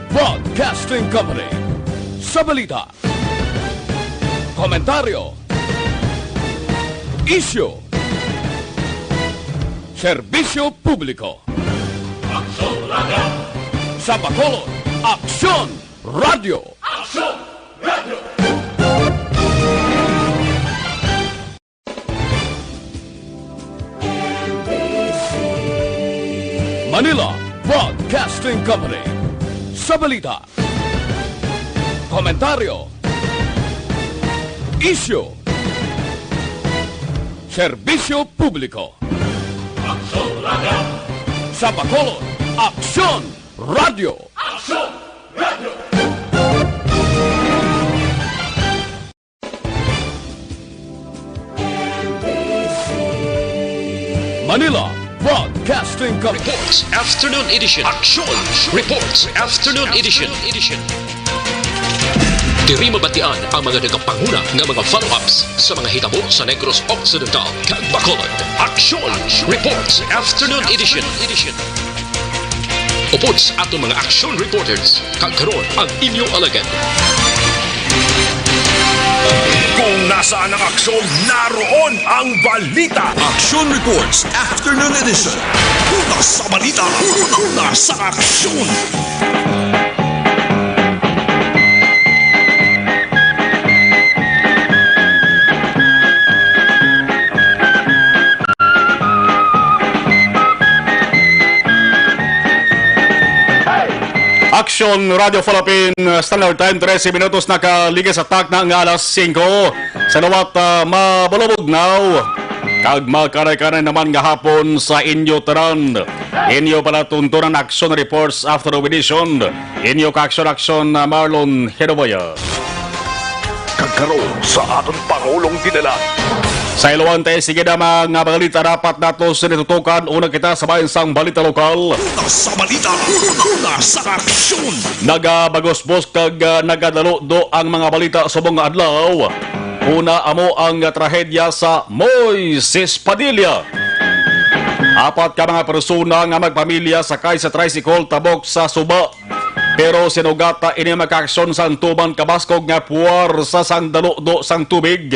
Broadcasting Company. Sa balita, komentaryo, isyu, serbisyo publiko. Aksyon Radio! Sa Bacolod, Aksyon Radio! Aksyon Radio! Manila Broadcasting Company. Sa balita, komentaryo, isyu, serbisyo publiko. Aksyon Radio! Sa Bacolod, Aksyon Radio! Aksyon Radio! Manila Broadcasting Company. Reports Afternoon Edition. Action Reports Afternoon Edition. Diri mabatian ang mga nagapanguna ng mga follow-ups sa mga hitabo sa Negros Occidental kag Bacolod. Action Reports Afternoon Edition. Upots atong mga action reporters kag karon ang inyong alagad. Kung nasaan ang aksyon, naroon ang balita. Action Reports Afternoon Edition. Una sa balita, una sa aksyon. Action Radio Philippines Standard Time 13 minutos nakaligas sa tak na ang alas 5 sa lawat mabalubog now kag makaray-karay naman gahapon sa inyo taran inyo pala tuntunan Action Reports After Edition inyo ka action Marlon Hedoboya Kagkaroon sa aton Pangulong dinala. sa iluwan tayo, sige na mga balita dapat nato sinitutukan. Una kita sa bayan sang balita lokal. Una sa balita, una sa aksyon. Nagabagos-bos kag nagadalo-do ang mga balita sa mga adlaw. Una amo ang trahedya sa Moises Padilla. Apat ka mga persona nga magpamilya sakay sa tricycle tabok sa Suba. Pero sinugata ini makaksyon sang tuban kabaskog nga puwar sa sang dalo-do sang tubig.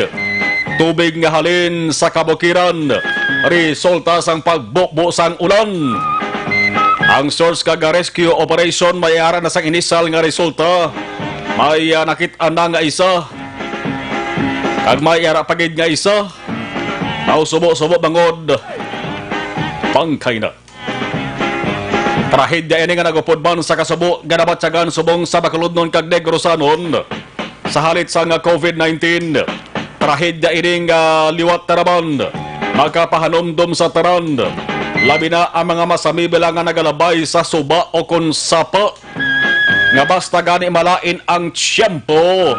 Tubig nga halin sa kabukiran, resulta sang pagbukbo sang ulan. Ang source kag rescue operation may ara na sang inisal nga resulta. May nakita na nga isa. Kag may ara pagid nga isa. Subo-subo bangod. Pangkay na. Trahedya ini nga nagupod man sa Kasubo, ganabatsagan subong sa Bacolodnon kag Negrosanon. Sa halit sang COVID-19. Trahedya ining liwat taraban, makapahanomdom sa taran. Labi na ang mga masami bilang nga nagalabay sa Suba o konsapa. Nga basta gani malain ang tiyempo.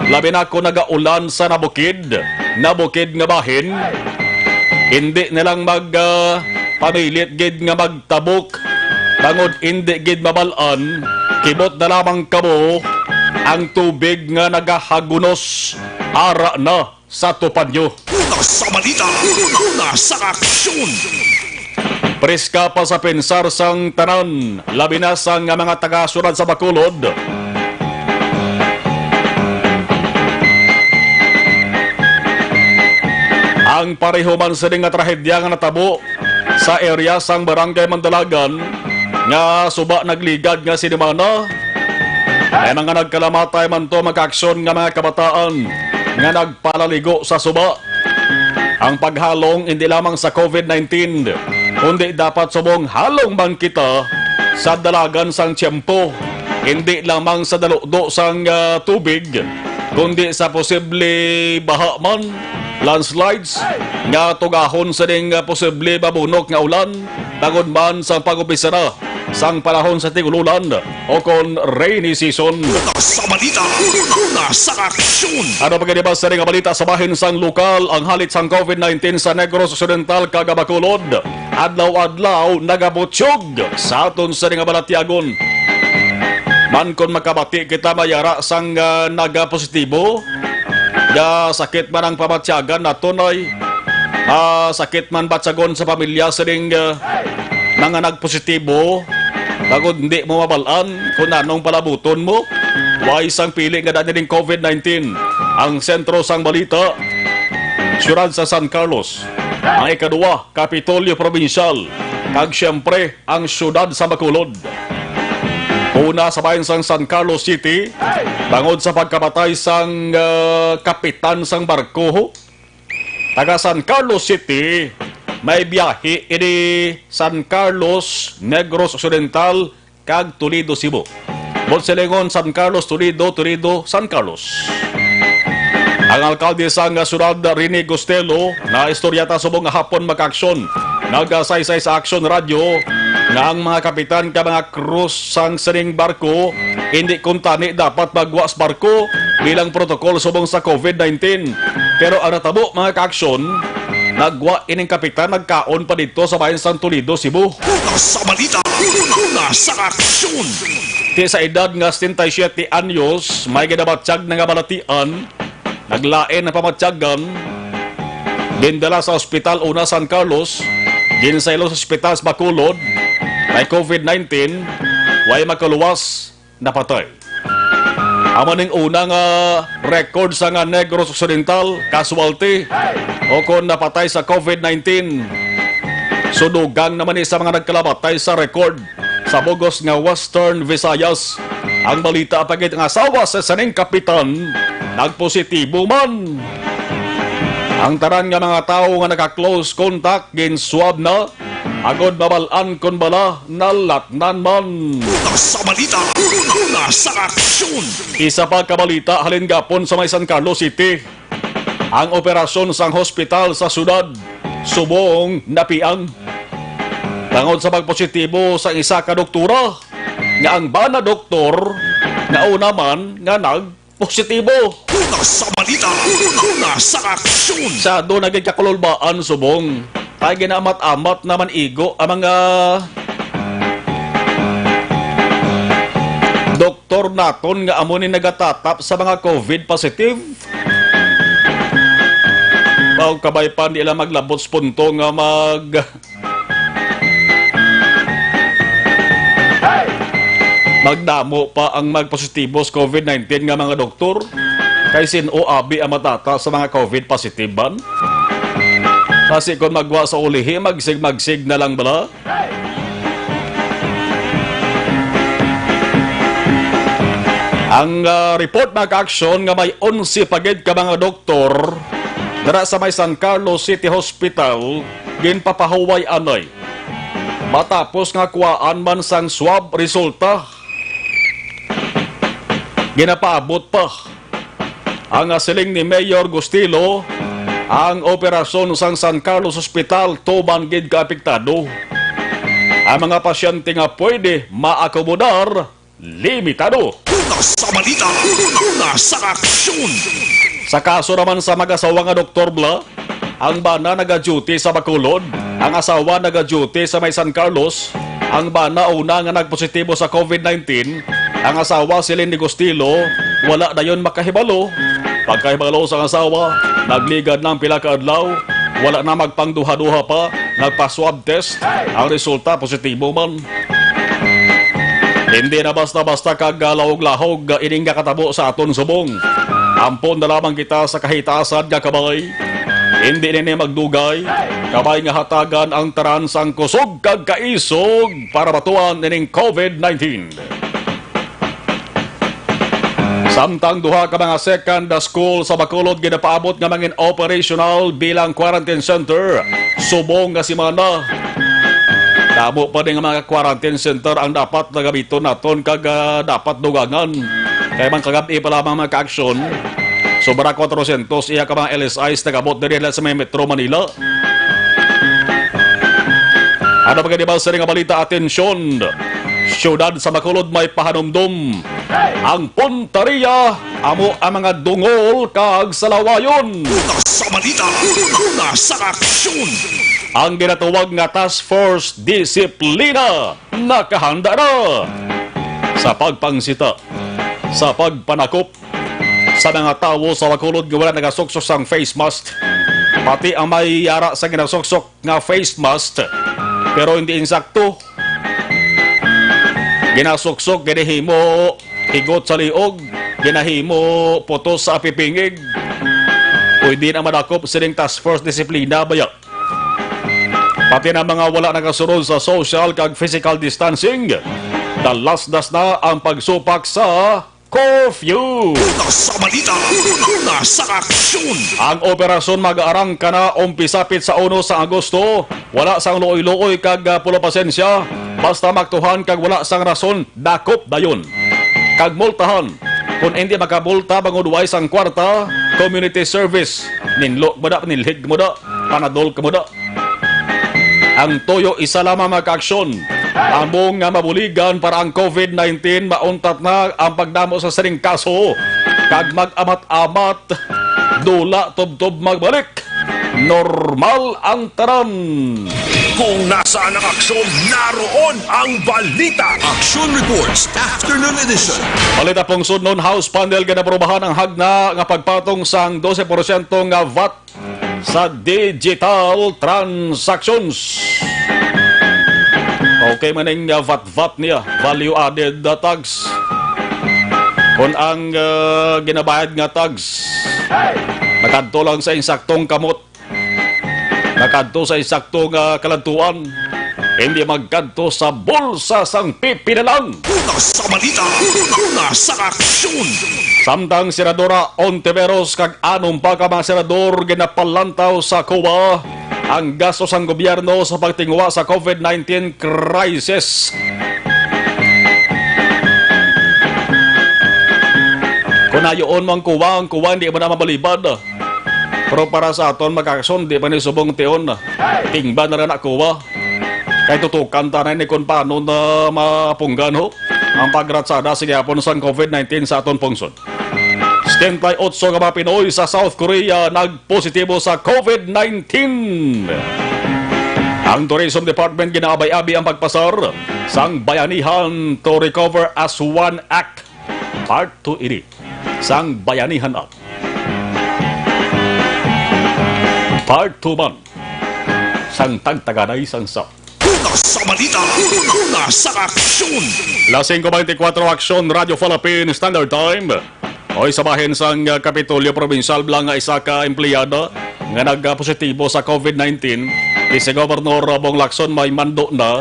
Labi na kung nagaulan sa nabukid nga bahin. Hindi nilang pamilit gid nga magtabok. Tangod hindi gid mabalaan, kibot na lamang kamo ang tubig nga nagahagunos. Ara na sa tupad nyo. Una sa balita, una sa aksyon. Preska pa sa pensar sang tanan, labi na sang mga taga-surad sa Bacolod. Ang pareho man sa nga trahedya nga natabo sa area sang Barangay Mandalagan nga Suba nagligad nga sinimana. Ay mga nagkalamatay man to mag-aksyon nga mga kabataan nga nagpalaligo sa Suba. Ang paghalong hindi lamang sa COVID-19, kundi dapat subong halong man kita sa dalagan sang tiyempo. Hindi lamang sa daludo sang tubig, kundi sa posible baha man, landslides, nga tugahon sa ding posible babunok nga ulan, tagod man sa pag-upisara sang panahon sa tigululan o kon rainy season. Una sa balita, una sa aksyon. Ano pagkadiba sa ring balita sa bahin sang lokal ang halit sang COVID-19 sa Negros Occidental kag Bacolod. Adlaw-adlaw nagabutsyog sa aton sa ring balatyagon. Man kon makabati kita mayara sang nagapositibo. Ya sakit man ang pamatyagan naton ay sakit man batsagon sa pamilya sa ring mga nagpositibo. Bagod hindi mo mabalaan kung anong palabuton mo. Way isang pili nga dati ng COVID-19. Ang sentro sang balita, syudad sa San Carlos. Ang ikaduwa, Kapitolyo Provincial. Kag siyempre, ang syudad sa Bacolod. Una sa bayan sang San Carlos City, bangod sa pagkamatay sang kapitan sang barko. Taga San Carlos City, may biyahe ini San Carlos, Negros Occidental, kag Toledo, Cebu. Bonselengon, San Carlos, Toledo, San Carlos. Ang alkalde sang syudad Rene Gostelo na istoryata subong nga hapon mag-aksyon. Nagasaysay sa Aksyon Radio nga ang mga kapitan ka mga krus sang saning barko hindi kuntani dapat magwas barko bilang protokol subong sa COVID-19. Pero ang natabo mga ka-aksyon, nagwa ining kapitan nagkaon pa dito sa bayan San Toledo, Cebu. Sa balita, sa aksyon. Di sa edad nga 77 anyos, may ginabatsyag na nga balatian, naglain na pamatsyagan, dindala sa ospital una San Carlos, ginsaylo sa ospital sa Bacolod, may COVID-19, way makaluwas, napatay. Amaning unang record sa nga Negros Occidental, casualty, o kung napatay sa COVID-19. Sudugang naman sa mga nagkalabatay sa record sa bugos nga Western Visayas. Ang balita pagit nga asawa sa saning kapitan, nagpositibo man. Ang taran nga mga tao nga naka-close contact ginswab na, agod mabalaan kon bala nalatnan man. Sa balita, sa aksyon. Isa pa kabalita halin gapon sa may San Carlos City. Ang operasyon sang hospital sa syudad subong napiang. Tangod sa pagpositibo sa isa ka doktora nga ang bana doktor nga una man nga nagpositibo. Sa balita, sa aksyon. Sa doon naging kakululbaan subong. Ay ginamat-amat naman igo ang mga doktor naton nga amo ni nagatatap sa mga COVID positive. Baog kabay pa nila maglabot punto nga magdamo pa ang magpositibo sa COVID-19 nga mga doktor. Kay sino abi ang matata sa mga COVID positive ban? Kasi kung magwa sa ulihi, magsig na lang bala. Ang report na ka-aksyon nga may 11 pagid ka mga doktor dara sa may San Carlos City Hospital ginpapahuway anay. Matapos nga kuwaan man sang swab resulta. Ginapaabot pa ang siling ni Mayor Gustilo ang operasyon sang San Carlos Hospital tuban gid kaapektado. Ang mga pasyente nga pwede maakomodar limitado. Sa balita, sa aksyon. Sa kaso naman sa mag-asawa nga Dr. Bla, ang bana naga-duty sa Bacolod, ang asawa naga-duty sa may San Carlos, ang bana una nga nagpositibo sa COVID-19, ang asawa si Lenny Gustilo, wala na yon makahibalo. Pagkahibalo sa asawa, nagligad ng pila ka adlaw, wala na magpangduha-duha pa, nagpa-swab test, ang resulta positibo man. Hindi na basta-basta kagalahog-lahog ining katabo sa aton subong. Ampon na lamang kita sa kahitasan nga kabay. Hindi nini magdugay, kabay nga hatagan ang taran sang kusog kag kaisog para batuan ining COVID-19. Samtang duha ka mga second school sa Bacolod ginapaabot nga mangin operational bilang quarantine center subong nga simana. Damo pa din nga mga quarantine center ang dapat nagamiton naton kag dapat dugangan. Kaya man kagabi pa lamang mga ka-aksyon, sobra 400 iya ka mga LSIs nagabot na rin sa may Metro Manila. Ano pa ganibal sa rin nga balita, atensyon. Syudad sa Bacolod may pahanumdum. Ang Puntaria, amo ang mga dungol kag salawayon. Sa balita, sa aksyon. Ang ginatawag nga Task Force Disiplina nakahanda na sa pagpangsita, sa pagpanakop sa mga tao sa Bacolod nga wala nagasuksok sang face mask. Pati ang may yara sa ginasuksok nga face mask pero hindi insakto. Ginasuksok, ginahimo, higot sa liog, ginahimo, putos sa apipingig. Pwede na madakop sining task force disiplina baya. Pati na mga wala nakasunod sa social kag physical distancing. Dalas-das na ang pagsupak sa curfew. Una sa balita, una sa aksyon. Ang operasyon mag-aarang ka na umpisapit sa 1 sa Agosto. Wala sang luoy-luoy kag pula pasensya. Basta magtuhan kag wala sang rason, dakop dayon. Kag multahan. Kung hindi makabulta, banguduay sang kwarta, community service. Ninlo mo da, nilhig mo da, panadol ka mo da. Ang toyo isa lamang mag-aksyon. Among nga mabuligan para ang COVID-19 mauntat na ang pagdamo sa sining kaso. Kag mag-amat-amat, dula tob-tob magbalik. Normal ang taran. Kung nasaan ang aksyon, naroon ang balita. Action Reports Afternoon Edition. Balita pong sudnon, House panel ganaprobahan ang hagna nga pagpatong sang 12% nga VAT sa digital transactions. Okay man ang VAT niya, value added tax. Kung ang ginabayad nga tax, nakadto lang sa insaktong kamot, nakadto sa insaktong kalantuan, hindi magkadto sa bulsa sang pipi na lang. Una sa balita, una sa aksyon. Samtang Senadora Ontiveros kag anong pa ka mga senador ginapalantaw sa COA ang gastos ng gobyerno sa pagtingwa sa COVID-19 crisis. Kung ayoon mo ang kuwa hindi mo na mabalibad. Pero para sa aton magkakason, di pa ni subong tiyon. Tingba na rin kuwa. Kaya tutukan tanay ni kung paano na mapunggan ho ang pagratsada sa gyapon sa COVID-19 sa aton pungsod. 78 ka mga Pinoy sa South Korea nagpositibo sa COVID-19. Ang Tourism Department ginaabay-abi ang pagpasar sang Bayanihan to Recover as One Act. Part 2 ini sang Bayanihan Act. Part 2 man sang tagtaganay sang sa. Una sa balita, una sa aksyon. Lasing 24 Aksyon Radio Philippines Standard Time. Oy sabahin sang Kapitolyo Provincial bilang nga isa ka empleyado nga nagpositibo sa COVID-19. Si Governor Bong Lacson may mando na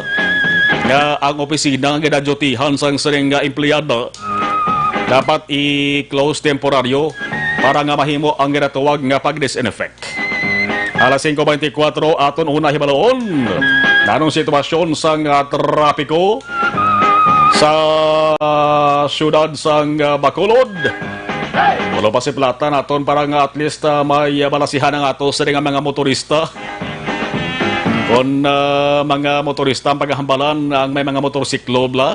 nga ang opisina nga ginadyotihan sang sining empleyado dapat i-close temporaryo para nga mahimo ang ginatuwag nga pag-disinfect. Alas 5:24 aton una hibaloon. Nanong sitwasyon sang trapiko sa syudad sang Bacolod. Wala pa si Plata naton para nga at least may balasihan ang ato sa mga motorista. Kung mga motorista ang paghahambalan ang may mga motorsiklo bla.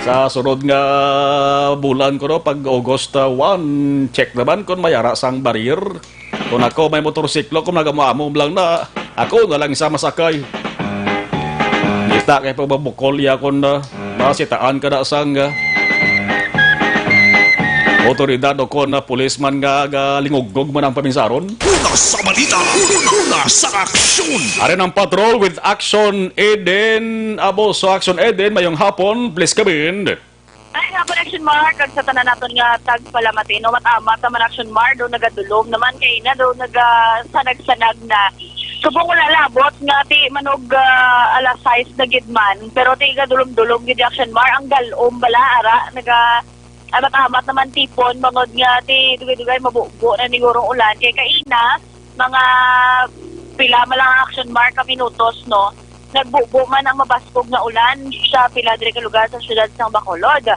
Sa sunod nga bulan ko no, pag August 1, check naman kung may ara sang barrier. Kung ako may motorsiklo, kung nagamaamom lang na, ako na lang isa masakay. Kita kay pagbabukol ya kung masitaan ka na sang otoridad o kung policeman nga lingugog mo ng paminsaron. Una sa balita, una sa aksyon. Arin ang patrol with Action Eden. Abo sa Action Eden, mayong hapon, please come in. Ay nga po, Action Mark, kag sa tanan naton nga tagpalamatino, matamat naman Action Mark, doon nagadulom naman kay na, doon nagsanag-sanag na. Subong ko nalabot nga ti manog alas 6 na gidman, pero ti gadulom-dulom gid Action Mark, ang galom bala, ara, amat-amat naman tipon, mangod nga ti dugay-dugay mabubo na nigurong ulan, kay kaina, mga pila malang Action Mark ka minutos, no? Nagbubo man ang mabaskog na ulan sa pila dire ka lugar sa siyudad ng Bacolod.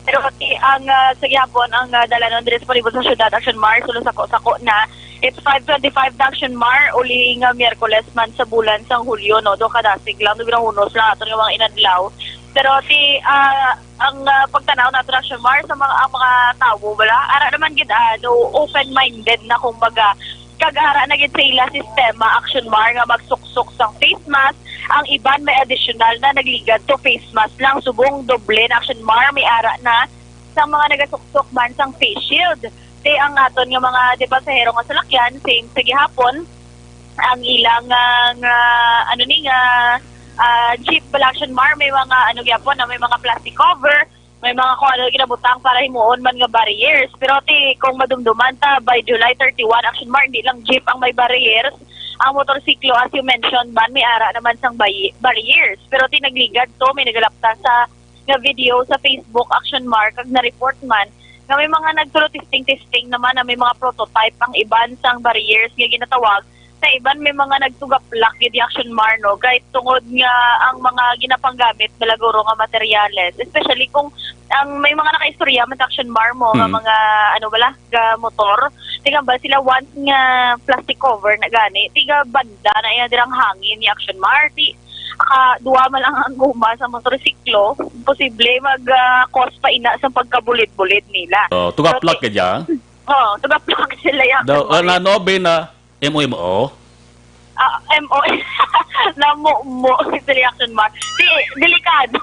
Pero ang sa gyapon ang dalanon dire sa palibot sa siyudad Action Mar sulo sako na it's 5:25 na Action Mar uli nga Miyerkules man sa bulan sang Hulyo no do kadasig lang do birang unos lang aton nga mga inadlaw. Pero ang pagtanaw nato Action Mar sa mga tawo wala ara naman gid open-minded na kumbaga kagara na gid sa ila sistema Action Mar nga magsuksok sang face mask, ang iban may additional na nagligad to face mask lang subong doble na Action Mar may ara na sa mga nagasuksok man sang face shield. Te ang aton nga mga di pasahero nga salakyan same sa gihapon ang ilang jeep balaction mar, may mga ano gyapon na may mga plastic cover, may mga kung ano ginabutang para himuon man nga barriers. Pero kung madumduman ta by July 31 action mar, hindi lang jeep ang may barriers. Ang motorsiklo, as you mentioned man, may ara naman sang barriers. Pero nagligad to, may nagalapta sa nga video sa Facebook action mar, kag na-report man nga may mga nagturo testing naman na may mga prototype ang iban sang barriers nga ginatawag. Sa iban may mga nagtugaplak gid action mar no, kahit tungod nga ang mga ginapanggamit balaguro nga materyales, especially kung ang may mga nakaistorya man action mar mo nga mga ano bala ga motor, tiga ba sila once nga plastic cover na gani, tiga banda na iya dirang hangin ni action mar, duwa man lang ang guma sa motorsiklo, posible mag-cause pa ina sa pagkabulit-bulit nila. Tugaplak ka dyan? Tugaplak sila yan. Nanobe na MO? MO. Namu-mo sa reaction mark. Delikado.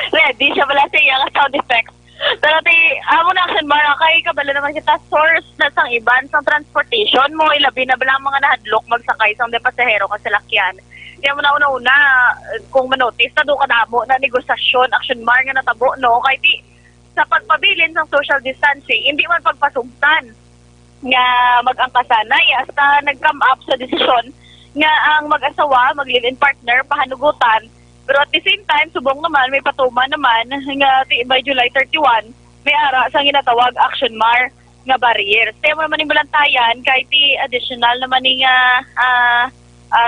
Ready siya pala sa iya sound effects. Pero amo na action mark, kay kabala naman kita source na sang iban sang transportation mo, ilabi na bala mga nahadlok magsakay sang de pasahero ka sa lakyan. Kaya mo na una-una, kung manotice na doon kadamo na negosasyon, action mar nga natabo, no? Kahit sa pagpabilin ng social distancing, hindi man pagpasugtan nga mag-angkasanay hasta nag-come up sa desisyon nga ang mag-asawa, mag-live-in partner, pahanugutan. Pero at the same time, subong naman, may patuman naman nga by July 31, may ara sa ginatawag action mar nga barriers. Kaya mo naman yung balantayan, kahit additional naman nga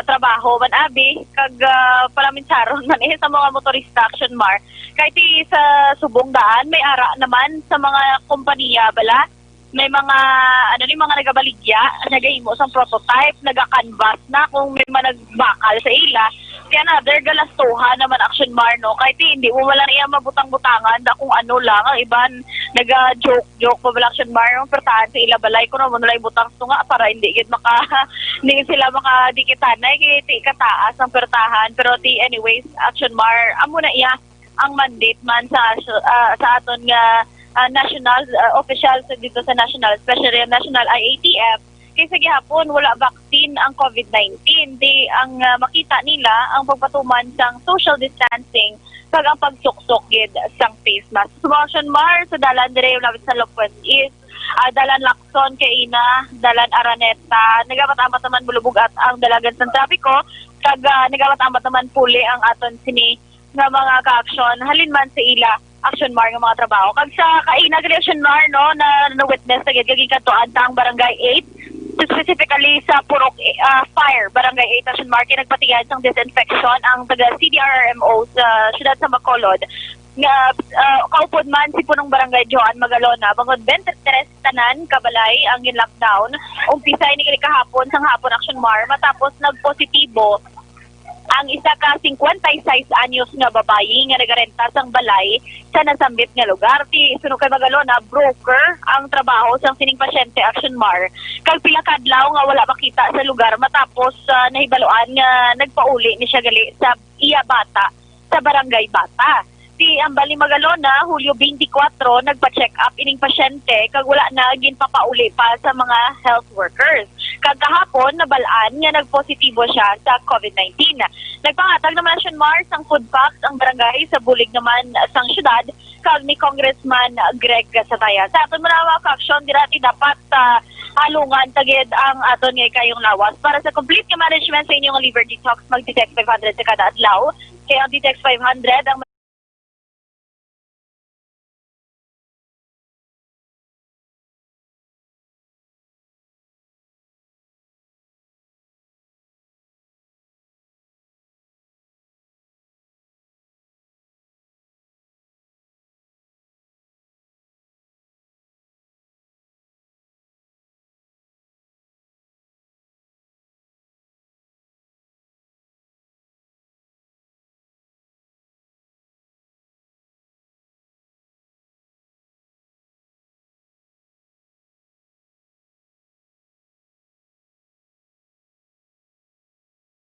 trabaho man abi kag palaminsaron man sa mga motorista action mar, kahit sa subong daan may ara naman sa mga kompanya bala, may mga ni mga nagabaligya nagahimo sang prototype, naga-canvas na kung may managbakal sa ila. Kaya another galastuhan naman action mar no, kahit hindi mo wala niya mabutang-butangan da kung ano lang ang iban naga-joke pa bala action mar yung pertahan sa ila balay ko naman wala ibutang nga para hindi gid hindi sila makadikitanay kay kataas ang pertahan. Pero anyways action mar amo na iya ang mandate man sa aton nga national officials dito sa national, especially national IATF, kaysa gihapon wala vaccine ang COVID-19. Ang makita nila ang pagpatuman sang social distancing kag ang pagsuksok gid sang face mask. Sumaksyon mar sa dalan dire lapit sa Lopez is dalan Lacson kay ina, dalan Araneta, nagamat-amat naman bulubog at ang dalagan sa trapiko, kag nagamat-amat naman puli ang aton sini nga mga ka-action halin man sa ila action mar nga mga trabaho. Kag sa kainag action mar no na witness sa gaging katuan ang barangay 8, specifically sa Purok Fire barangay 8 action mar, nagpatigan sang disinfection ang taga CDRMO sa siyudad sa Bacolod nga kaupod man si punong barangay Joan Magalona bangod 23 tanan kabalay ang lockdown. Umpisa ni kahapon sang hapon action mar matapos nagpositibo ang isa ka 56 anyos nga babayi nga nagarenta sang balay sa nasambit nga lugar. Sunog kay Magalona, broker ang trabaho sang sining pasyente action mar. Kag pila ka adlaw nga wala makita sa lugar matapos nahibaluan nga nagpauli ni siya gali sa iya bata sa barangay Bata. Ang Bali Magalona, Hulyo 24, nagpa-check up ining pasyente kag wala na ginpapauli pa sa mga health workers. Kag kahapon nabalaan nga nagpositibo siya sa COVID-19. Nagpangatag naman Action Mars ang food packs ang barangay sa bulig naman sang syudad kag ni Congressman Greg Sataya. Sa aton mga ka-action dirati dapat halungan tagid ang aton nga kayong lawas para sa complete nga management sa inyong liver detox mag-detect 500 sa kada adlaw. Kaya ang detect 500 ang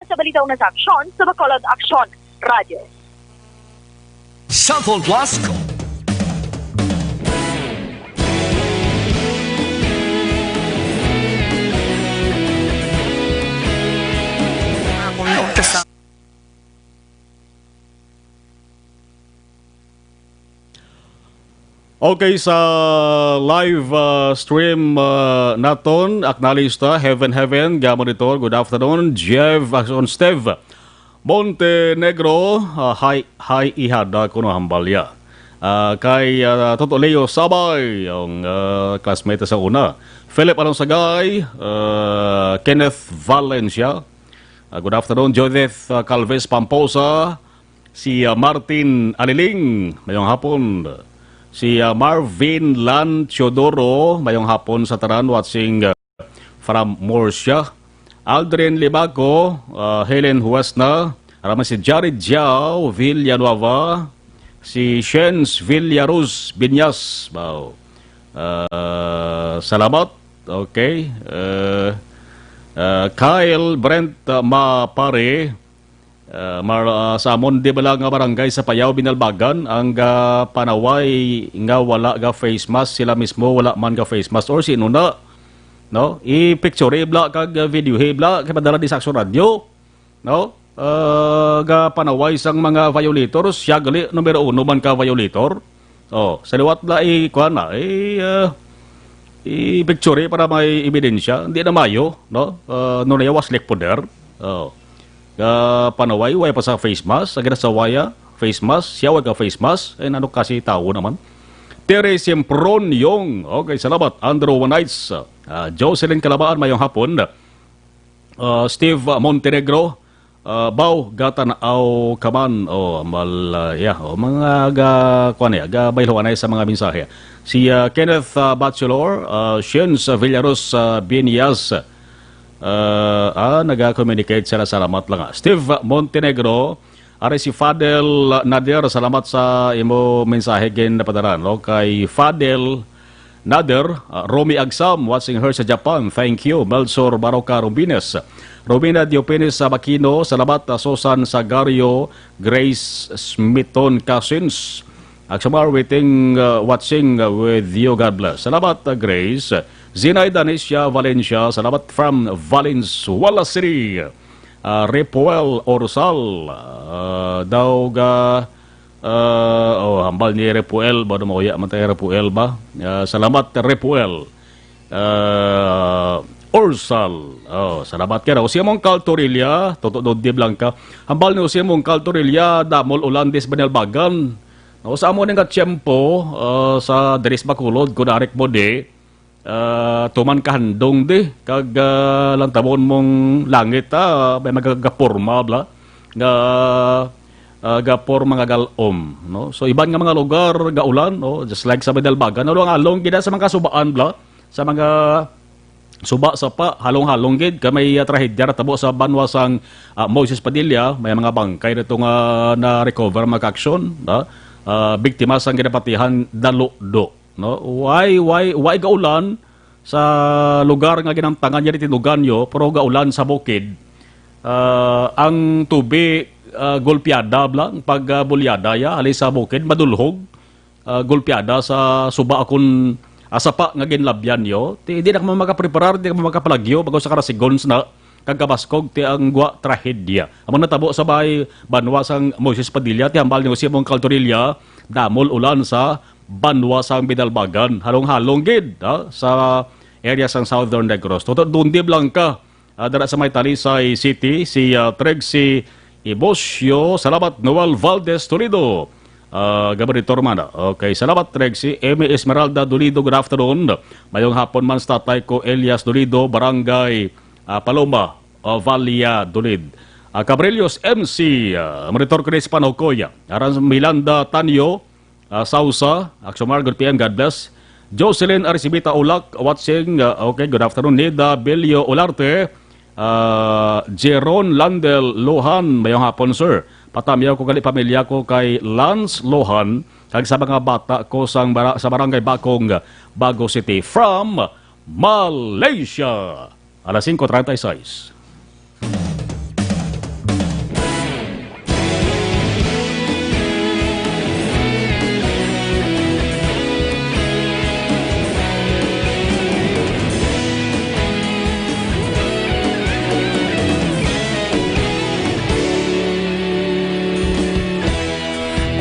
sa balita na sa aksyon sa Bacolod Action Radio. Southern Blasco. Okay, sa live stream naton, acknowledge ta, Heaven, Gamonitor, good afternoon, Jeff, on Steve, Montenegro, hi ihada kuno hambalya. Kay Toto Leo Sabay, yung classmate sa una, Philip Alonsagay, Kenneth Valencia, good afternoon, Judith Calves Pamposa, si Martin Aliling, mayong hapon, si Marvin Lan Teodoro, mayong hapon sa taran, watching from Murcia, Aldrin Libaco, Helen Huesna, araman si Jared Jiao Villanueva, si Shens Villaruz Binyas, wow. Salamat, okay. Kyle Brent Mapare, sa amon di bala nga barangay sa Payaw Binalbagan ang panaway nga wala ga face mask, sila mismo wala man ga face mask or sino na no i-picture ibla kag video ibla kay padala di sa Aksyon Radio no ga panaway sang mga violators siya gali numero 1 man ka violator sa liwat la kuan na i-picture para may ebidensya hindi na mayo no no na was like poder panaway, way pa sa face mask, agad sa waya, face mask, siya wag ka face mask, ano kasi tao naman. Tere Sempron yung, okay, salamat, Andrew Wanites, Jocelyn Calabaan, mayong hapon, Steve Montenegro, Bao, Gatan, Au, Kaman, mga ga bayloanay sa mga mensahe. Si Kenneth Bachelor, Shens Villaros Binias, nag-communicate sila, salamat lang. Steve Montenegro, ari si Fadel Nader, salamat sa imo mensahe gen na padaran. No? Kay Fadel Nader, Romy Agsam, watching her sa Japan, thank you. Melsor Baroka Rubines, Romina Diopenes sa Bakino, salamat. Susan Sagario, Grace Smithon Cousins, Aksamar waiting, watching with you, God bless. Salamat, Grace. Zinay Danisha Valencia, salamat from Valenzuela City. Repuel Orsal, hambal ni Repuel, ba namoya matay Repuel ba? Salamat Repuel. Orsal, salamat kaya. Usiya mong Caltorilla, totoo di Blanca. Hambal ni usiya mong Caltorilla, damol Ulandes Banalbagan. Sa amo nga tiyempo, sa Dres Bacolod, kunarik mo di, tuman kahandong di kag lantabon mong langit may magagaporma bla gapor mga galom no so iban nga mga lugar gaulan no just like sa Bedalbagan no along gid sa mga subaan bla sa mga suba sa pa halong-halong gid kamay trahedya tabo sa banwasang Moses Padilla may mga bangkay dito nga na recover mga aksyon biktima sang ginapatihan dalo-do no why gaulan sa lugar nga ginamtangan niya tinugan nyo pero gaulan sa bukid ang tubig golpeada lang pag bulyada ya ali sa bukid madulhog golpeada sa suba akon asapa nga ginlabyan yo di na ka makapreparar di ka makapalagyo bago sa karasigons na kagabaskog ti ang gwa trahedya among natabo sa bahay banwasang Moses Padilla ti hambal ni Jose Mong Caltorilla damol ulan sa banwasang Bidalbagan halong-halong gid sa area sang Southern Negros toto Dundi Blanca dara sa may Talisay City si Trexie Ibosio salamat Noel Valdez Toledo Gabaritor mana okay salamat Trexie Emi Esmeralda Dolido good afternoon mayong hapon man sa tatay ko Elias Dolido Barangay Paloma Valia Dolid Cabrillos MC Monitor Chris Panocoya aran Milanda Tanyo Sausa, Aksomar, good PM, God bless. Jocelyn Arisibita Ulak, watching, okay, good afternoon. Nida Belio Olarte, Jeron Landel Lohan, mayong hapon, sir. Patamyaw ko gali pamilya ko kay Lance Lohan, kag sa mga bata ko sa Barangay Bakong, Bago City, from Malaysia. Alas 5:36.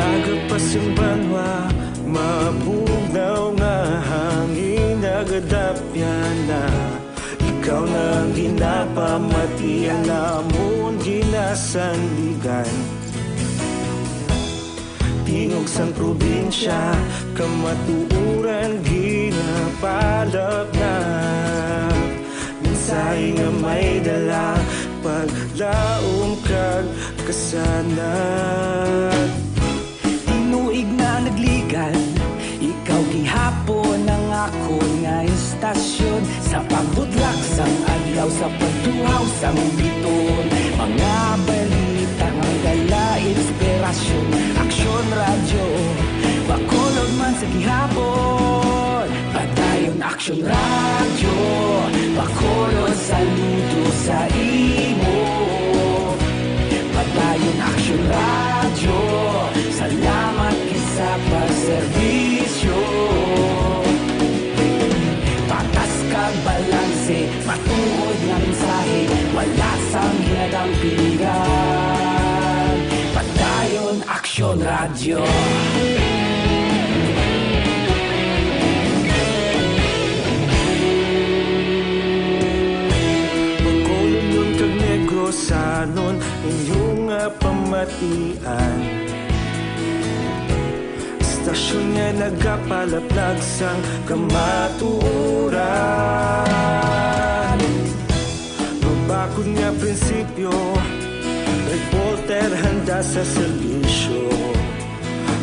Agad pa simbanwa, mabugna una pa mati ang namon ginasandigan. Tingog sang probinsya, kamatuuran ginapalap na. Minsay nga may dala, paglaom kag kasanat. Tinuig na nagligan, ikaw gihapon ang ako nga istasyon. Sa pagbudlak sang adlaw, sa pagtuhaw sang biton. Mga balita nga dala inspirasyon. Aksyon radyo, bakulog man sa gihapon. Padayon aksyon radyo, bakulog saludo sa imo. Padayon aksyon radyo, salamat isa pagserbisyo. Patas kag balanse, matuod nga mensahe, wala sang hinadang pilihan. Padayon aksyon radyo. Magkulong nun kag negrosanon, inyong pamatian. Istasyon nga nagapalaplag sang kamatuoran. Mabakod nga prinsipyo, reporter handa sa serbisyo.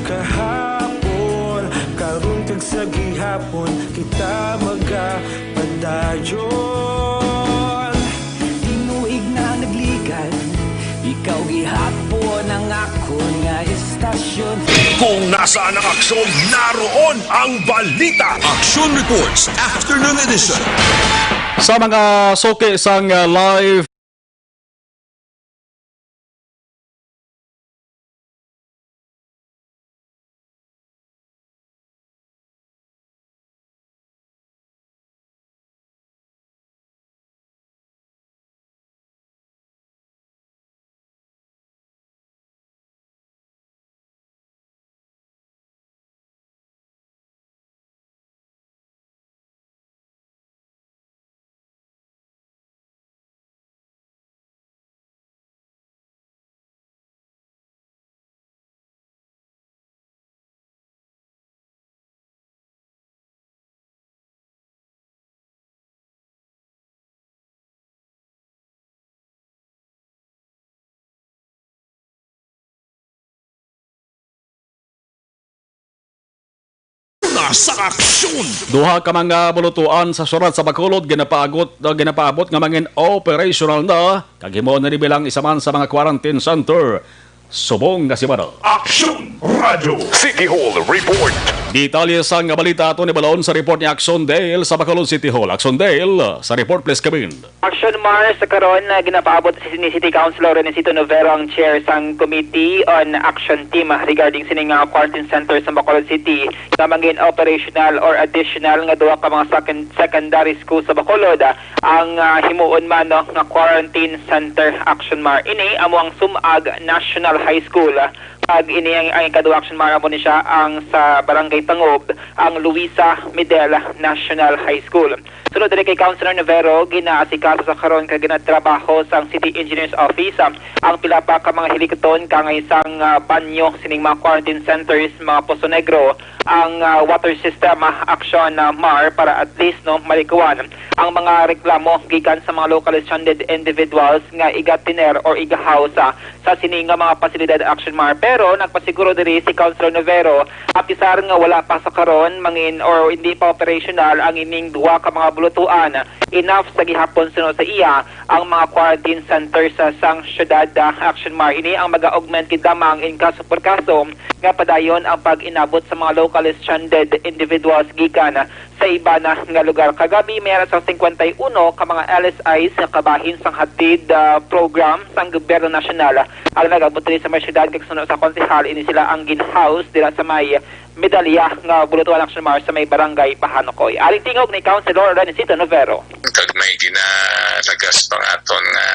Kahapon, karon kag sa gihapon, kita magapadayon. Tinuig na nagligan, ikaw gihapon ang ako nga istasyon. Kung nasaan ang aksyon, naroon ang balita. Action Reports Afternoon Edition. Sa mga soke sang live Sa aksyon! duha ka mga bulutuan sa surat sa Bacolod ginapaabot nga mangin operational na kagimo na bilang isa man sa mga quarantine center subong nga semana. Aksyon Radio City Hall Report. Detalye sa nga balita ato ni Balon sa report ni Action Dale sa Bacolod City Hall. Action Dale sa report, please come in. Action Mars sa karon na ginapaabot ni City Councilor Renesito Novero ang chair sang Committee on Action Team regarding sining quarantine center sa Bacolod City na mangin operational or additional nga duha ka mga secondary school sa Bacolod ang himuon man no, nga quarantine center. Action Mar ini amo ang Sumag National High School. Pag ini ang ikaduha action mara mo ni siya ang sa Barangay Tangob, ang Luisa Medel National High School. Sunod diri kay Councilor Novero, ginaasikaso sa karon kag ginatrabaho sa City Engineers Office ang pila pa ka mga helikopter kang isang banyo sining mga quarantine centers, mga Poso Negro, ang water system action MAR para at least no malikuan ang mga reklamo gikan sa mga locally stranded individuals nga igatiner or igahouse sa sining mga pasilidad action MAR. Pero nagpasiguro diri si Councilor Novero apisar nga wala pa sa karon mangin or hindi pa operational ang ining duwa ka mga bulutuan enough sa gihapon sunod sa iya ang mga quarantine centers sa sang syudad action MAR. Ini ang mag-augment kidamang in kaso por kaso nga padayon ang pag-inabot sa mga locally stranded individuals gikan sa iba na nga lugar. Kagabi mayroon sa 51 ka mga LSIs nga kabahin sang hatid program sang gobyerno nasyonal ang nagabot sa mga syudad kag sunod sa konsehal. Ini sila ang ginhouse dira sa may medalya nga bulutuan action MAR sa may barangay Pahanokoy. Aling tingog ni Councilor Renesito Novero. Kag may ginalagas pang aton nga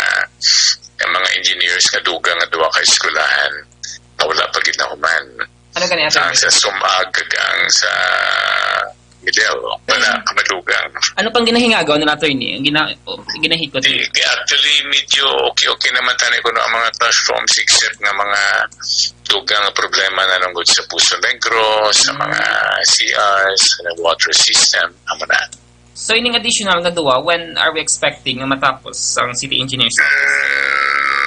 mga engineers nga duga nga duwa ka eskulahan na wala pa ginahuman. Ano ganyan? Ang sa Sumag kag ang sa Miguel, wala kamalugang. Ano pang ginahingagaw ng attorney? Ginahikot? Actually, medyo okay naman tayo ko ang mga classrooms except nga mga dugang problema na nungod sa Puso Negro, sa mga CRs, sa water system, amo na. So, ining additional na duwa, when are we expecting na matapos ang city engineers?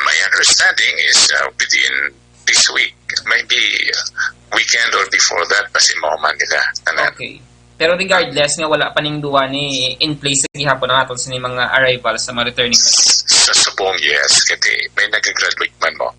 My understanding is within this week, maybe weekend or before that, pasimauman nila. Okay. Pero regardless nga wala pa ning duwa ni in place sa gihapon ang aton sa mga arrivals sa mga returning. Sa subong, yes, kasi may nag-graduate man mo.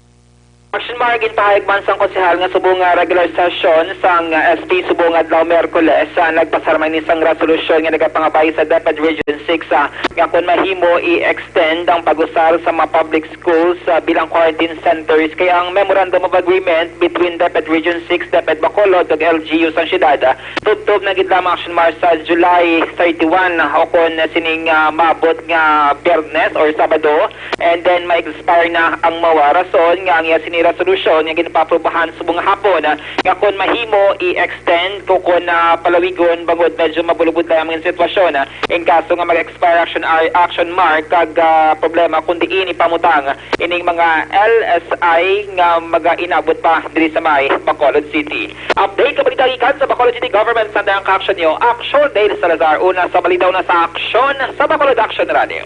Action Mark, ginpahayag man sang konsehal nga subong regular session sang SP subong adlaw Miyerkules nagpasarmay ni sang resolusyon nga nagapangabay sa DepEd Region 6 nga kun mahimo i-extend ang pag-usar sa mga public schools bilang quarantine centers kaya ang memorandum of agreement between DepEd Region 6, DepEd Bacolod ug LGU sang syudad tubtob na gid lamang Action Mark sa July 31 o kun sining maabot nga Biyernes or Sabado and then ma-expire na ang mawa rason nga ang resolution nga ginapaprubahan subong hapon nga kun mahimo i-extend kung palawigon bangod medyo mabulubod lang ang sitwasyon in kaso nga mag-expire action mark kag problema kundi ini pamutang ining mga LSI nga mag-inabot pa diri sa may Bacolod City. Update ka balita sa Bacolod City Government sa dayang action niyo. Action Dale Salazar una sa balitaw na sa aksyon sa Bacolod Action Radio.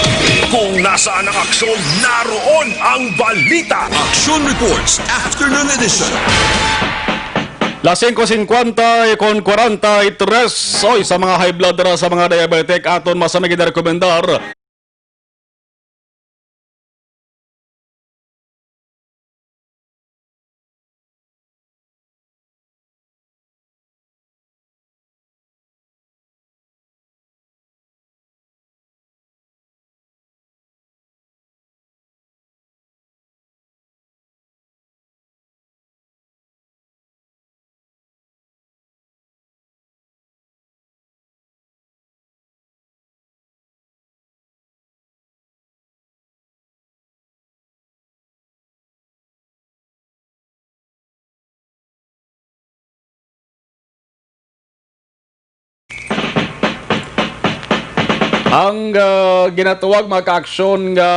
Kung nasaan ang aksyon, naroon ang balita. Action Reports Afternoon Edition. Las 5:50 con 43 oy sa mga high blood ra sa mga diabetic aton masamig rekomendar ang ginatuwag mga ka-aksyon nga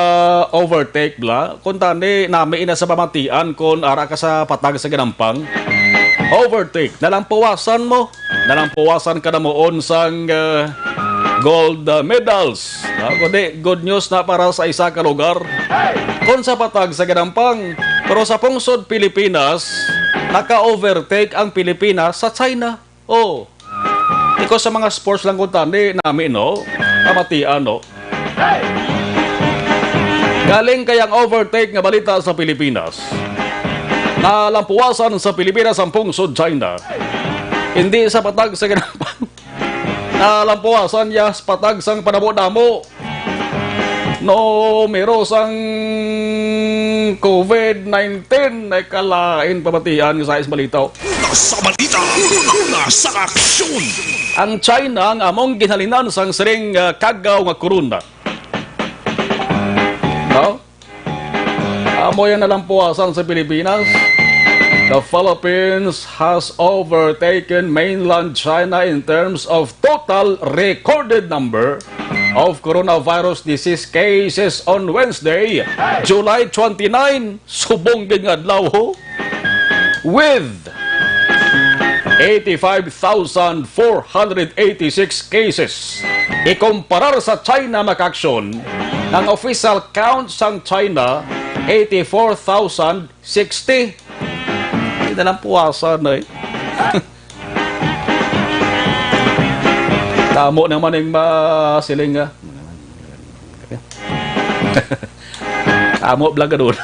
overtake bla kung tani nami ina sa pamatian kung ara ka sa patag sa ganampang overtake nalampuwasan mo nalampuwasan ka na moon sang gold medals kundi good news na para sa isa ka lugar kung sa patag sa ganampang pero sa pungsod Pilipinas naka-overtake ang Pilipinas sa China ikaw sa mga sports lang kung tani namin pamatian galing kayang overtake nga balita sa Pilipinas nalampuwasan sa Pilipinas ang pungsod China hindi sa patag sa ganampang nalampuwasan ya sa patag sang panamo-damo numero sang COVID-19 ay kalain pamatian sa is balitaw Sa balita, nasa aksyon. Ang China ang among ginhalinan sang siring kagaw nga korona. Amo yan nalampuasan sa Pilipinas. The Philippines has overtaken mainland China in terms of total recorded number of coronavirus disease cases on Wednesday, July 29, subong adlaw with 85,486 cases. Ikumparar sa China makaksyon, ang official count sang China, 84,060. Hindi na lang puwasan Tamo naman yung masiling Tamo blang ka doon.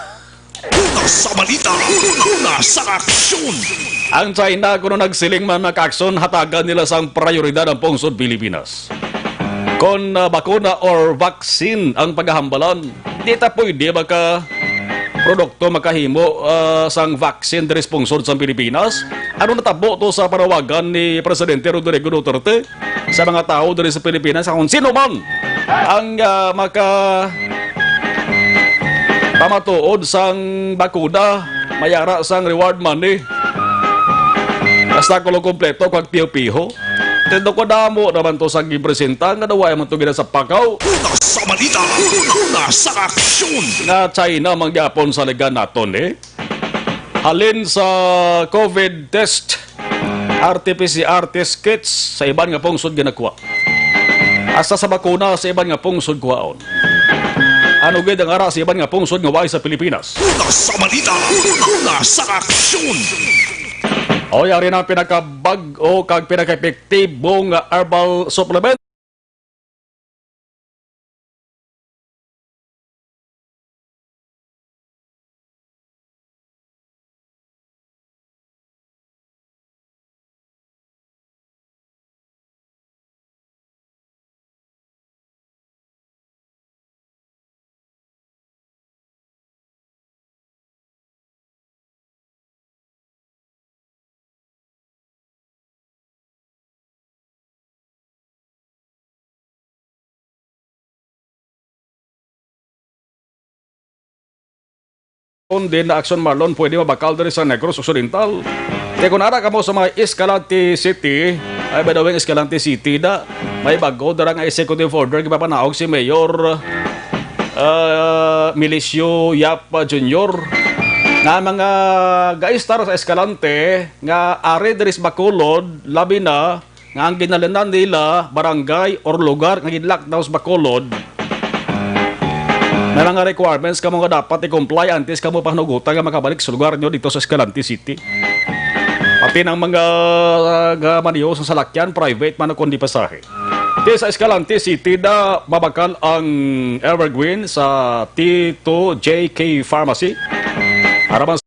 Sa balita, nasa aksyon. Ang China kuno nagsiling man makaksyon hatagan nila sang prioridad ang pungsod Pilipinas. Kung bakuna or vaccine ang paghahambalan, di ta pwede baka produkto makahimo sang vaccine diri sa pungsod sa Pilipinas. Ano natabo to sa panawagan ni Presidente Rodrigo Duterte sa mga tao diri sa Pilipinas kung sino man ang pamatuod sang bakuna mayara sang reward money basta kulo kompleto kag piho-piho Tindo ko damo naman to sa gipresenta nga dawa man to gina sa pakaw. Una sa balita, una sa aksyon. Nga China mangyapon sa ligan naton Halin sa COVID test, RT-PCR test kits sa iban nga pungsod ginakuha. Asa sa bakuna sa iban nga pungsod kuhaon. Ano gid ang ara sa iban nga pungsod nga way sa Pilipinas? Una sa balita, una sa aksyon. O yari na pinakabag-o kag pinaka-epektibong herbal supplement. Din na Action Marlon pwede mabakal diri sa Negros Occidental. Kaya kung nara ka mo sa mga Escalante City, ay ba daw yung Escalante City na may bago dara nga executive order gipapanaog si Mayor Milicio Yap Jr. na mga gaistar sa Escalante nga ari diri sa Bacolod labi na nga ang ginalanan nila barangay or lugar nga gin-lockdown sa Bacolod. May mga requirements ka mo nga dapat i-comply antes ka mo panugutan nga makabalik sa lugar nyo dito sa Escalante City. Pati ng mga maniyo sa salakyan, private man o kundi pasahe. Dito sa Escalante City na mabakal ang Evergreen sa T2 JK Pharmacy. Harapan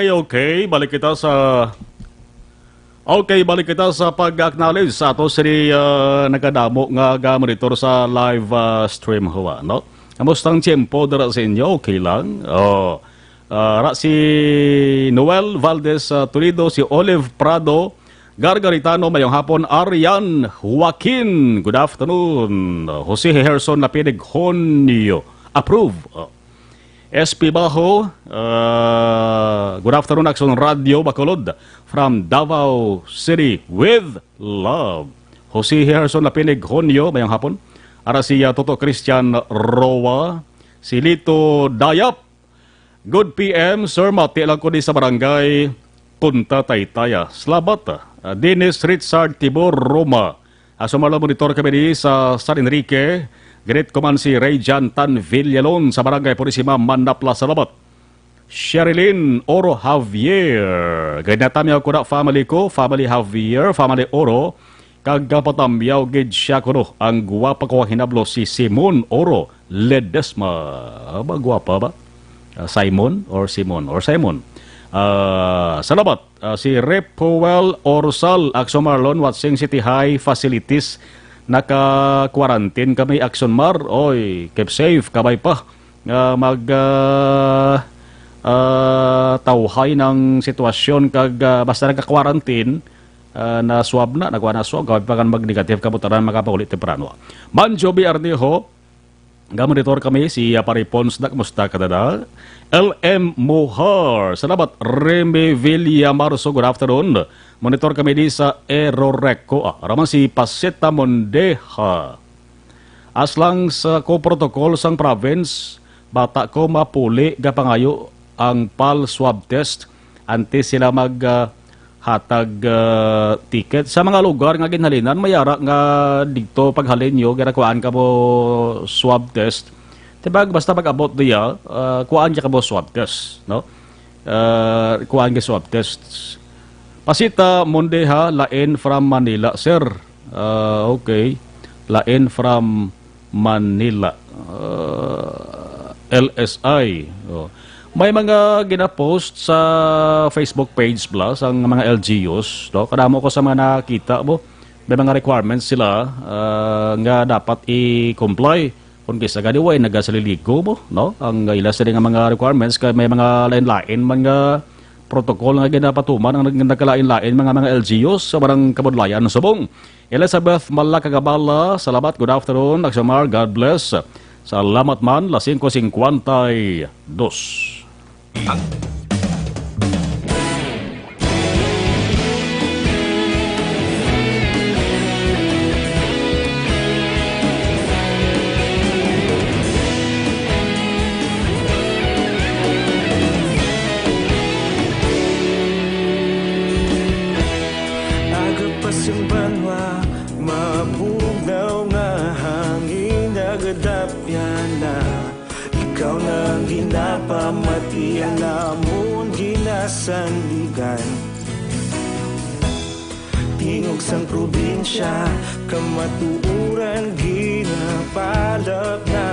Okay, balik kita sa pag-acknowledge sa ato si nagadamo nga ga-monitor sa live stream ho, no? Kamustang tiyempo dara sa inyo? Okay lang. Si Noel Valdez Toledo, si Olive Prado, Gargaritano, mayong hapon, Arian Joaquin, good afternoon. Jose Herson Lapinig Honio, approve. SP Baho, good afternoon, Action Radio Bacolod from Davao City with love. Jose Herson Lapinig Honio, mayang hapon. Ara si Toto Christian Roa, si Lito Dayap. Good PM, Sir Mati lang ko di sa barangay Punta Taytaya. Slabat, Dennis Richard Tibor Roma. Sumala monitor kami di sa San Enrique. Great Command si Rayjan Tan Villalon sa Barangay Purisima, Manapla, Salamat. Sherilyn Oro Javier. Ganyatamyaw ko na family ko, family Javier, family Oro. Kagapatamyaw gid siya ko no. Ang guwapa ko hinablo si Simon Oro Ledesma. Ba, guwapa ba? Simon or Simon? Salamat. Si Rep Powell Orsal, Action Marlon, Watsing City High Facilities. Naka-quarantine kami, Action Mar. Oy, keep safe, kabay pa. Tawhay ng sitwasyon kag basta nagka-quarantine na swab na, nagwa na swab, kabay pa kan mag-negative kabutaran makapagulit temprano. Manjo B. Arnejo, gamonitor kami, si Paripons na kamusta kadada. LM Mohar, salamat. Remy Villamarso, good afternoon. Monitor kami di sa Eroreco. Raman si Paseta Mondeha. Aslang sa ko-protocol sang province, bata ko mapuli gapangayo ang PAL swab test antes sila hatag ticket sa mga lugar nga ginhalinan mayara nga dito paghalin nyo kuhaan ka mo swab test tibag basta pag abot diya kuhaan ka mo swab test no kuhaan ka swab test pasita Monday ha lain from Manila sir okay lain from Manila LSI may mga gina-post sa Facebook page plus ang mga LGUs no kadamo ko sa mga nakita mo may mga requirements sila nga dapat i-comply kung kisa gani way nagasaliligo mo no ang ila sa nga mga requirements kay may mga lain-lain mga protocol nga ginapatuman ang nagkalain-lain mga LGUs sa barang kabudlayan ng Subong. Elizabeth Malakagabala, salamat, good afternoon. Aksamar, God bless. Salamat man, la 5:52. Agapas yung banwa, mapugaw nga hangin nagadapya na. Ikaw na ang ginapamatian namon ginasandigan. Tingog sang probinsya, kamatuuran ginapalap na.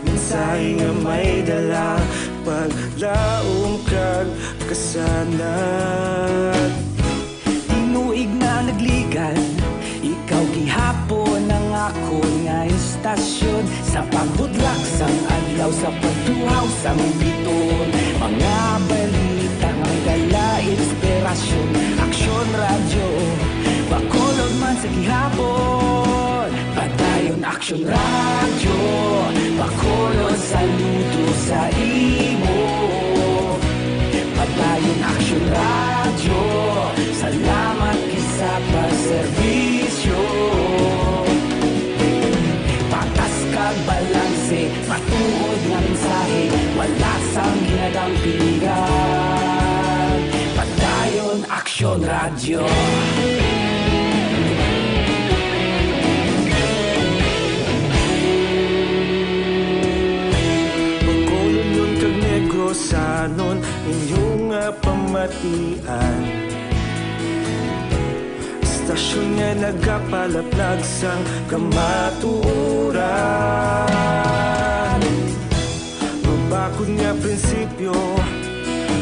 Mensahe nga may dala, paglaom kag kasanat. Tinuig na nagligan, ikaw gihapon ang ako nga istasyon. Sa pagbudlak sang adlaw, sa pagtuhaw sang biton. Mga balita nga dala inspirasyon. Aksyon radyo, bakolod man sa gihapon. Padayon aksyon radyo, bakolod saludo sa imo. Padayon aksyon radyo, salamat kisa pagserbisyo. Patas kag balanse, matuod nga mensahe, wala sang ginadampingan. Padayon aksyon radyo. Bakolod nun kag Negrosanon, inyong nga pamatian. Stasyon nga nagapalaplag sang kamatuuran. Mabakod nga prinsipyo,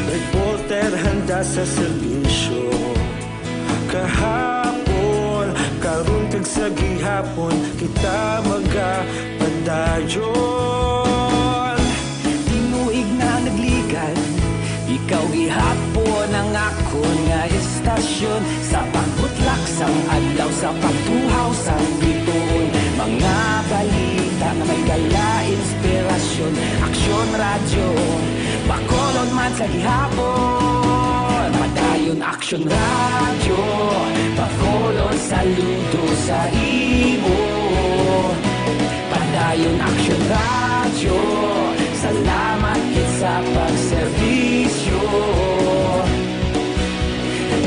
reporter handa sa serbisyo. Kahapon, karon kag sa gihapon, kita magapadayon. Tinuig na nagligan, ikaw gihapon ang ako nga istasyon. Sa pagbutlak sang adlaw, sa pagtuhaw sang biton. Mga balita na may dala inspirasyon. Aksyon radyo, bakolod man sa gihapon. Padayon aksyon radyo, bakolod saludo sa imo. Padayon aksyon radyo, salamat sa pagserbisyo.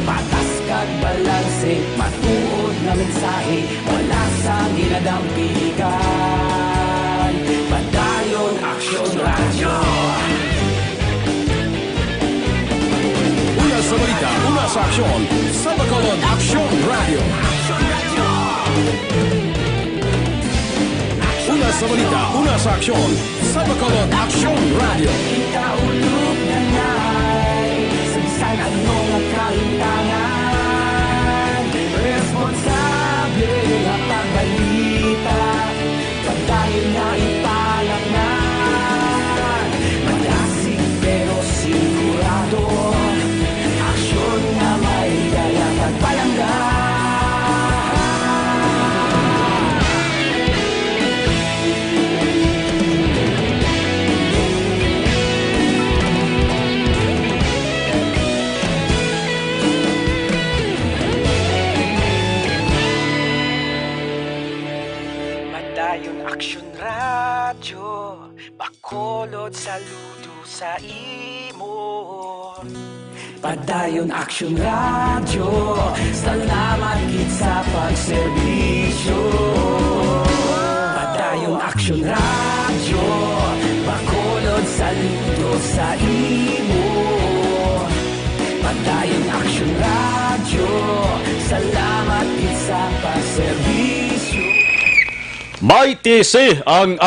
Patas kag balanse, matuod na mensahe, wala sa ginadampingan. Padayon aksyon radyo. Una sa balita, una sa aksyon, sa Bacolod Aksyon Radio. Una sa balita, una sa aksyon, sa Bacolod Aksyon Radio. Ikaulog na ngay, sansan ano nga kaintangan. Responsable nga pagbalita, pagdayon na ipalak na. Malasig pero sigurado, aksyon na may daya pagpalanggan. Padayon aksyon radyo, bakolod saludo sa imo. Padayon Action Radio, salamat gid sa pagserbisyo. Padayon Action Radio, bakolod saludo sa imo. Padayon Action Radio, salamat gid sa pagserbisyo. May TC ang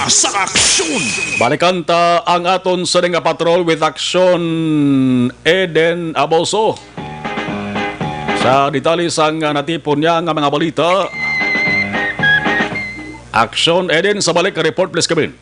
Sa aksyon! balikan ta ang aton sa nga patrol with Action Eden Aboso. Sa detalye sang natipon niya nga mga balita. Action Eden, sa balik report please Kevin.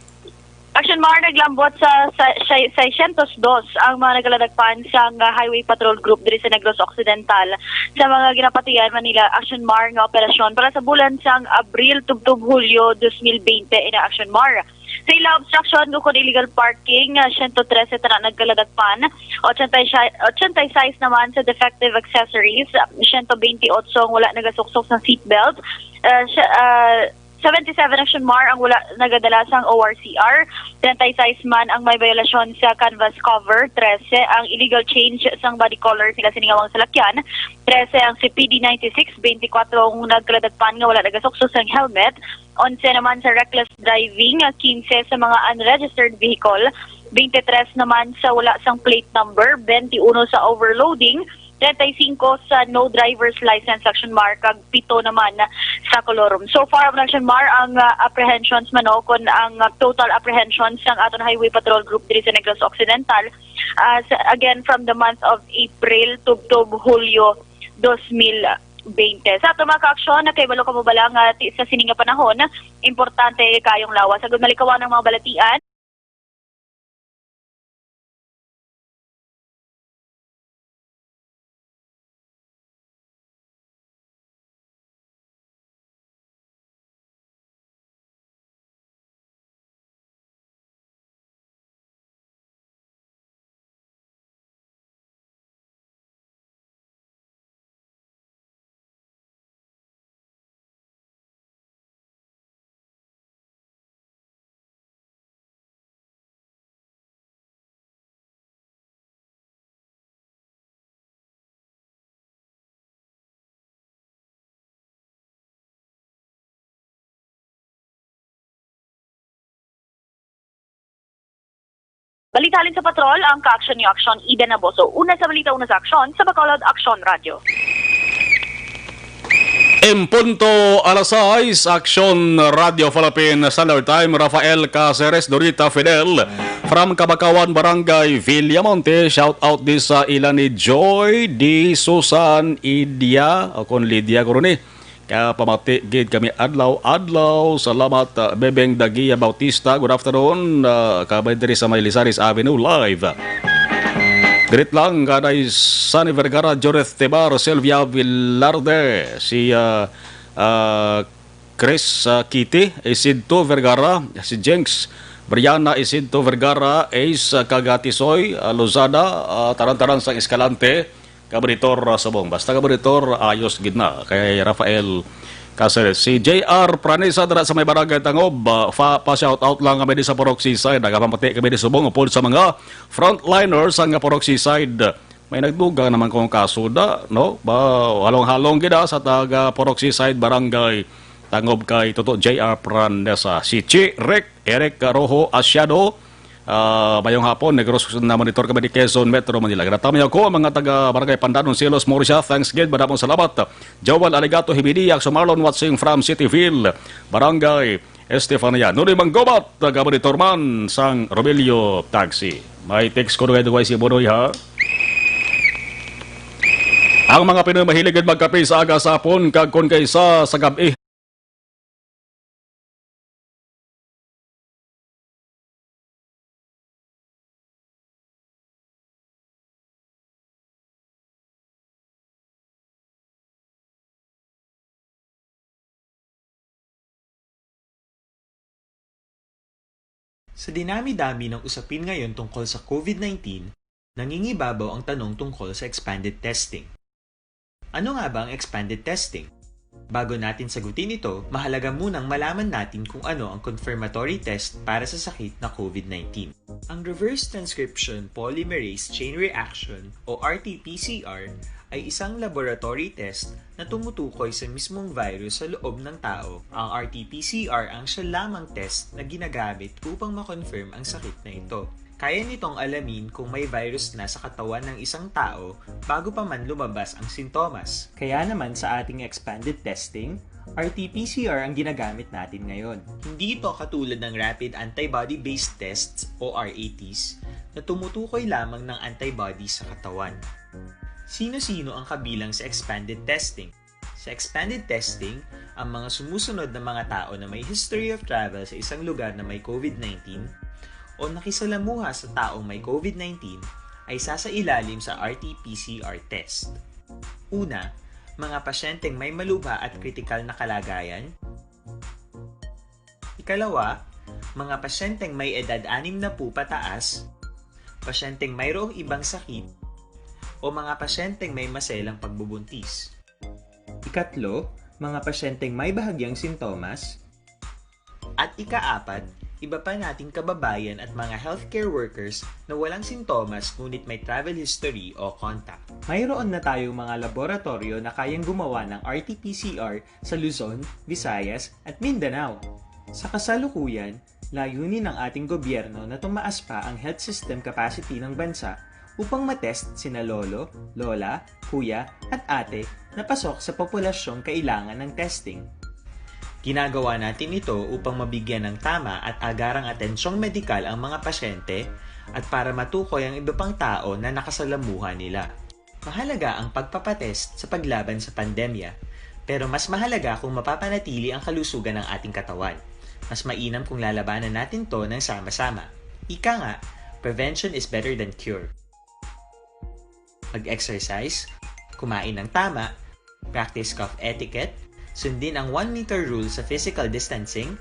Action Mar, naglambot sa 602 ang mga nagaladagpan sa Highway Patrol Group diri sa Negros Occidental sa mga ginapatian Manila Action Mar nga operasyon para sa bulan sang Abril tubtub Hulyo 2020 ina Action Mar. Sa ila obstruction kung illegal parking, 113 na nagkaladagpan, 86 naman sa defective accessories, 128 wala nagasuksok ng seatbelt, 77 Action Mar ang wala nagadala sang ORCR, 36 man ang may violasyon sa canvas cover, 13 ang illegal change sang body color sila siningawang salakyan, 13 ang CPD 96, 24 ang nagkaladagpan nga wala nagasukso sang helmet, 11 naman sa reckless driving, 15 sa mga unregistered vehicle, 23 naman sa wala sang plate number, 21 sa overloading, 35 sa no driver's license Action Mar, kag 7 naman sa kolorum. So far, Action Mar, ang apprehensions man kon ang total apprehensions ng aton Highway Patrol Group diri sa Negros Occidental, again from the month of April to Hulyo 2020. Sa ato mga ka-aksyon, nakibalo ka mo bala nga sa sininga panahon, importante kayong lawas. Sagud malikawan ng mga balatian. Balitalin sa patrol ang ka-aksyon ni Action Eden Aboso. Una sa balita, una sa aksyon sa Bacolod Action Radio. En punto alas 6, Action Radio Philippine Standard Time, Rafael Caceres, Dorita Fidel from Kabakawan, Barangay Villamonte. Shout out di sa ilan ni Joy, di Susan, Idia, o kon Lydia Corone. Kapamati gid kami adlaw. Salamat Bebeng Dagia Bautista. Good afternoon. Kabay diri sa Maylisaris Avenue live. Greet lang kaday Sunny Vergara, Joreth Tebar, Sylvia Villarde, si Chris Kitty, Isidto Vergara, si Jenks Brianna Isidto Vergara, Ace Kagatisoy, Lozada, taran-taran sa Escalante, Kabaritor Sabong. Basta Kabaritor, ayos gidna. Kay Rafael Caceres. Si JR Pranesa dara sa may barangay Tangob. Pa-shout out lang kami di sa Purok Seaside. Nagapamati kami di Subong upod sa mga frontliners ang Purok Seaside. May nagdugang naman kong kaso da, no? Halong-halong gida sa taga Purok Seaside barangay Tangob kay Toto JR Pranesa. Si Chi Rick Eric Rojo Asyado, Mayong hapon, Negros na monitor kami di Quezon, Metro Manila. Gratami ako ang mga taga Barangay Pandanon, Silos, Mauricia. Thanks again, madamong salamat. Joel Aligato Hibiniak, Marlon watching from Cityville, Barangay Estefania. Nunoy Manggobat, taga monitor man sang Romelio Taxi. May text ko na kayo si Bonoy ha. Ang mga Pinoy mahilig magkape sa aga sa hapon, kag kon kaysa sa gabi. Sa dinami-dami ng usapin ngayon tungkol sa COVID-19, nangingibabaw ang tanong tungkol sa expanded testing. Ano nga ba ang expanded testing? Bago natin sagutin ito, mahalaga munang malaman natin kung ano ang confirmatory test para sa sakit na COVID-19. Ang reverse transcription polymerase chain reaction o RT-PCR ay isang laboratory test na tumutukoy sa mismong virus sa loob ng tao. Ang RT-PCR ang siya lamang test na ginagamit upang makonfirm ang sakit na ito. Kaya nitong alamin kung may virus na sa katawan ng isang tao bago pa man lumabas ang sintomas. Kaya naman sa ating expanded testing, RT-PCR ang ginagamit natin ngayon. Hindi ito katulad ng rapid antibody-based tests o RATs na tumutukoy lamang ng antibodies sa katawan. Sino-sino ang kabilang sa expanded testing? Sa expanded testing, ang mga sumusunod na mga tao na may history of travel sa isang lugar na may COVID-19 o nakisalamuha sa taong may COVID-19 ay sasailalim sa RT-PCR test. Una, mga pasyenteng may malubha at kritikal na kalagayan. Ikalawa, mga pasyenteng may edad 60 pataas, pasyenteng mayroong ibang sakit, o mga pasyenteng may maselang pagbubuntis. Ikatlo, mga pasyenteng may bahagyang sintomas. At ikaapat, iba pa nating kababayan at mga healthcare workers na walang sintomas ngunit may travel history o contact. Mayroon na tayong mga laboratorio na kayang gumawa ng RT-PCR sa Luzon, Visayas at Mindanao. Sa kasalukuyan, layunin ng ating gobyerno na tumaas pa ang health system capacity ng bansa upang matest sina lolo, lola, kuya at ate na pasok sa populasyong kailangan ng testing. Ginagawa natin ito upang mabigyan ng tama at agarang atensyong medikal ang mga pasyente at para matukoy ang iba pang tao na nakasalamuha nila. Mahalaga ang pagpapatest sa paglaban sa pandemya, pero mas mahalaga kung mapapanatili ang kalusugan ng ating katawan. Mas mainam kung lalabanan natin to ng sama-sama. Ika nga, prevention is better than cure. Mag-exercise, kumain ng tama, practice cough etiquette, sundin ang 1 meter rule sa physical distancing,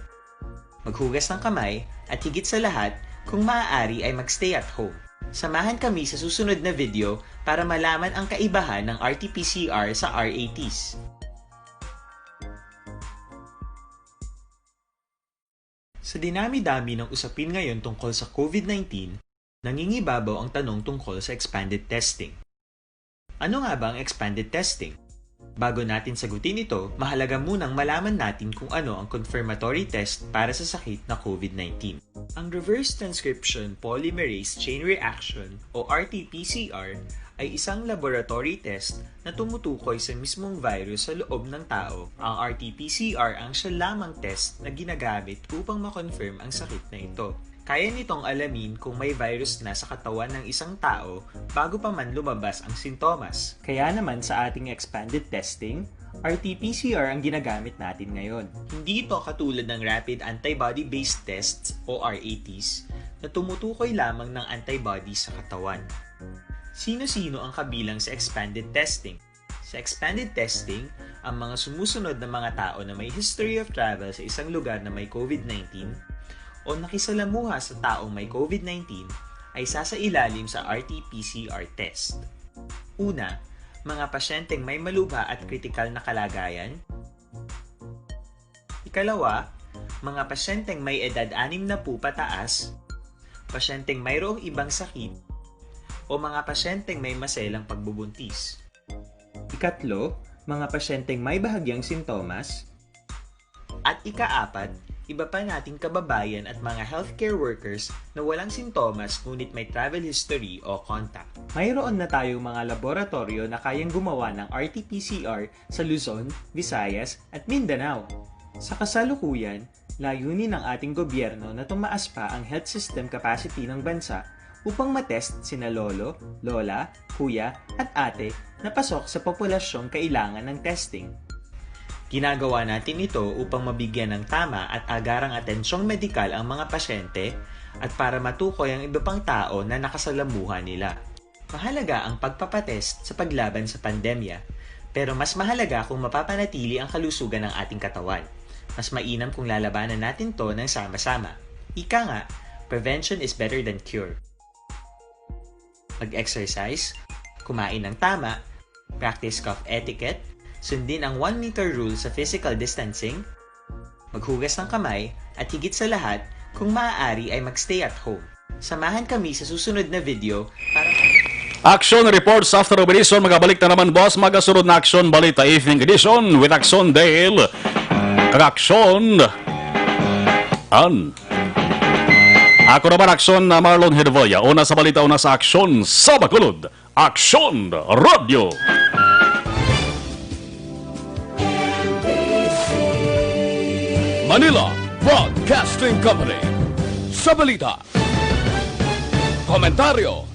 maghugas ng kamay, at higit sa lahat, kung maaari ay magstay at home. Samahan kami sa susunod na video para malaman ang kaibahan ng RT-PCR sa RATs. Sa dinami-dami ng usapin ngayon tungkol sa COVID-19, nangingibabaw ang tanong tungkol sa expanded testing. Ano nga ba ang expanded testing? Bago natin sagutin ito, mahalaga munang malaman natin kung ano ang confirmatory test para sa sakit na COVID-19. Ang reverse transcription polymerase chain reaction o RT-PCR ay isang laboratory test na tumutukoy sa mismong virus sa loob ng tao. Ang RT-PCR ang siya lamang test na ginagamit upang makonfirm ang sakit na ito. Kaya nitong alamin kung may virus na sa katawan ng isang tao bago pa man lumabas ang sintomas. Kaya naman sa ating expanded testing, RT-PCR ang ginagamit natin ngayon. Hindi ito katulad ng rapid antibody-based tests o RATs na tumutukoy lamang ng antibodies sa katawan. Sino-sino ang kabilang sa expanded testing? Sa expanded testing, ang mga sumusunod na mga tao na may history of travel sa isang lugar na may COVID-19 o nakisalamuha sa taong may COVID-19 ay sasailalim sa RT-PCR test. Una, mga pasyenteng may malubha at kritikal na kalagayan. Ikalawa, mga pasyenteng may edad 60 pataas, pasyenteng mayroong ibang sakit, o mga pasyenteng may maselang pagbubuntis. Ikatlo, mga pasyenteng may bahagyang sintomas. At ikaapat, iba pa nating kababayan at mga healthcare workers na walang sintomas ngunit may travel history o contact. Mayroon na tayong mga laboratorio na kayang gumawa ng RT-PCR sa Luzon, Visayas at Mindanao. Sa kasalukuyan, layunin ng ating gobyerno na tumaas pa ang health system capacity ng bansa upang matest sina lolo, lola, kuya at ate na pasok sa populasyong kailangan ng testing. Ginagawa natin ito upang mabigyan ng tama at agarang atensyong medikal ang mga pasyente at para matukoy ang iba pang tao na nakasalamuhan nila. Mahalaga ang pagpapatest sa paglaban sa pandemya, pero mas mahalaga kung mapapanatili ang kalusugan ng ating katawan. Mas mainam kung lalabanan natin to ng sama-sama. Ika nga, prevention is better than cure. Mag-exercise, kumain ng tama, practice cough etiquette, sundin ang 1 meter rule sa physical distancing, maghugas ng kamay, at higit sa lahat, kung maaari ay magstay at home. Samahan kami sa susunod na video para... Action reports after Robinson. Magabalik na naman, boss. Magasunod na Action Balita Evening Edition with Action Dale. Kag-Action An. Ako naman, Action Marlon Hedvilla. Una sa balita, una sa Action sa Bacolod. Action Radio. Manila Broadcasting Company. Sa balita. Komentaryo